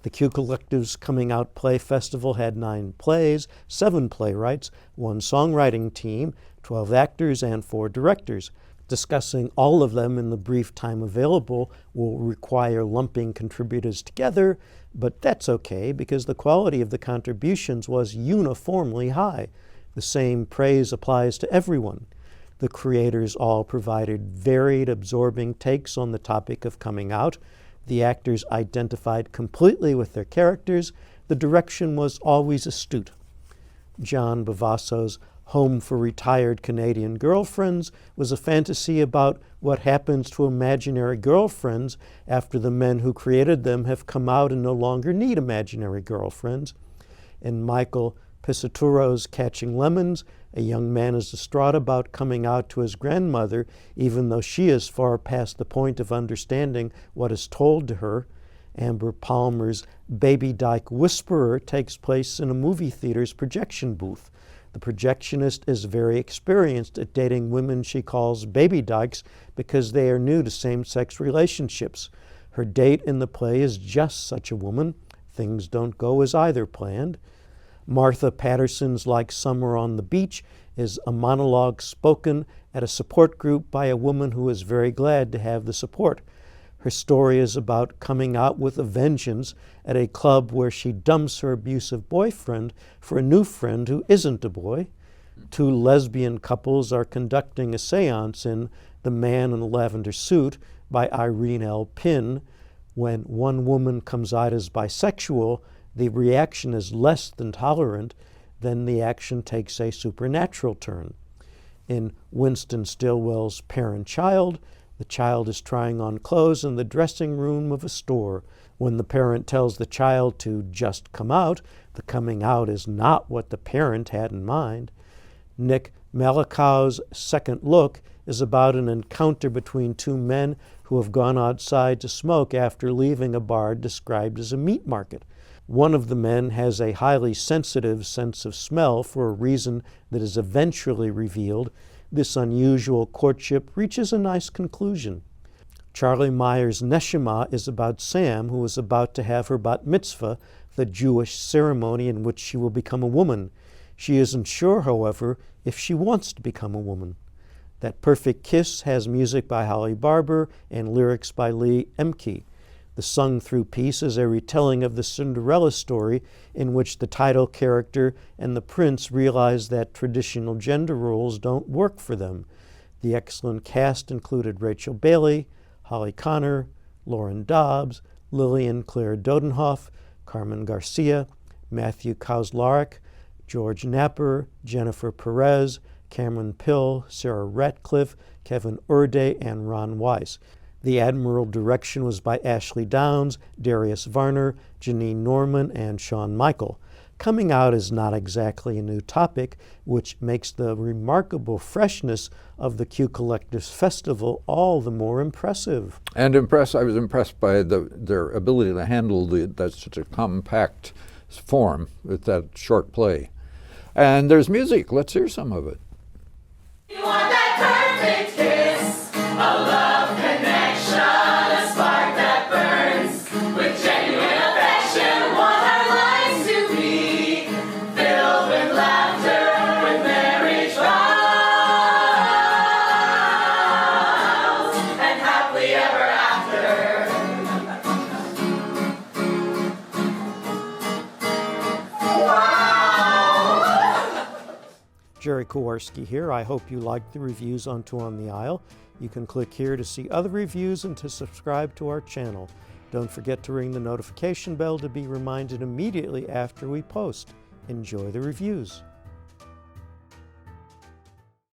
The Q Collective's Coming Out Play Festival had 9 plays, 7 playwrights, 1 songwriting team, 12 actors, and 4 directors. Discussing all of them in the brief time available will require lumping contributors together, but that's okay because the quality of the contributions was uniformly high. The same praise applies to everyone. The creators all provided varied, absorbing takes on the topic of coming out. The actors identified completely with their characters. The direction was always astute. John Bavasso's Home for Retired Canadian Girlfriends was a fantasy about what happens to imaginary girlfriends after the men who created them have come out and no longer need imaginary girlfriends. In Michael Piscaturo's Catching Lemons, a young man is distraught about coming out to his grandmother, even though she is far past the point of understanding what is told to her. Amber Palmer's Baby Dyke Whisperer takes place in a movie theater's projection booth. The projectionist is very experienced at dating women she calls baby dykes because they are new to same-sex relationships. Her date in the play is just such a woman. Things don't go as either planned. Martha Patterson's Like Summer on the Beach is a monologue spoken at a support group by a woman who is very glad to have the support. Her story is about coming out with a vengeance at a club where she dumps her abusive boyfriend for a new friend who isn't a boy. 2 lesbian couples are conducting a seance in The Man in the Lavender Suit by Irene L. Pinn. When one woman comes out as bisexual, the reaction is less than tolerant. Then the action takes a supernatural turn. In Winston Stillwell's Parent-Child, the child is trying on clothes in the dressing room of a store. When the parent tells the child to just come out, the coming out is not what the parent had in mind. Nick Malakow's Second Look is about an encounter between 2 men who have gone outside to smoke after leaving a bar described as a meat market. One of the men has a highly sensitive sense of smell for a reason that is eventually revealed. This unusual courtship reaches a nice conclusion. Charlie Meyer's Neshama is about Sam, who is about to have her bat mitzvah, the Jewish ceremony in which she will become a woman. She isn't sure, however, if she wants to become a woman. That Perfect Kiss has music by Holly Barber and lyrics by Lee Emke. The sung-through piece is a retelling of the Cinderella story in which the title character and the prince realize that traditional gender roles don't work for them. The excellent cast included Rachel Bailey, Holly Connor, Lauren Dobbs, Lillian Claire Dodenhoff, Carmen Garcia, Matthew Kozlarek, George Napper, Jennifer Perez, Cameron Pill, Sarah Ratcliffe, Kevin Urde, and Ron Weiss. The Admiral direction was by Ashley Downs, Darius Varner, Janine Norman, and Sean Michael. Coming out is not exactly a new topic, which makes the remarkable freshness of the Q Collective's festival all the more impressive. And I was impressed by their ability to handle that such a compact form with that short play. And there's music. Let's hear some of it. You want that perfect kiss, a love connection, a spark that burns with genuine affection. Want our lives to be filled with laughter, with merry trials, and happily ever after. Gerry Kowarsky here. I hope you liked the reviews on Two on the Aisle. You can click here to see other reviews and to subscribe to our channel. Don't forget to ring the notification bell to be reminded immediately after we post. Enjoy the reviews.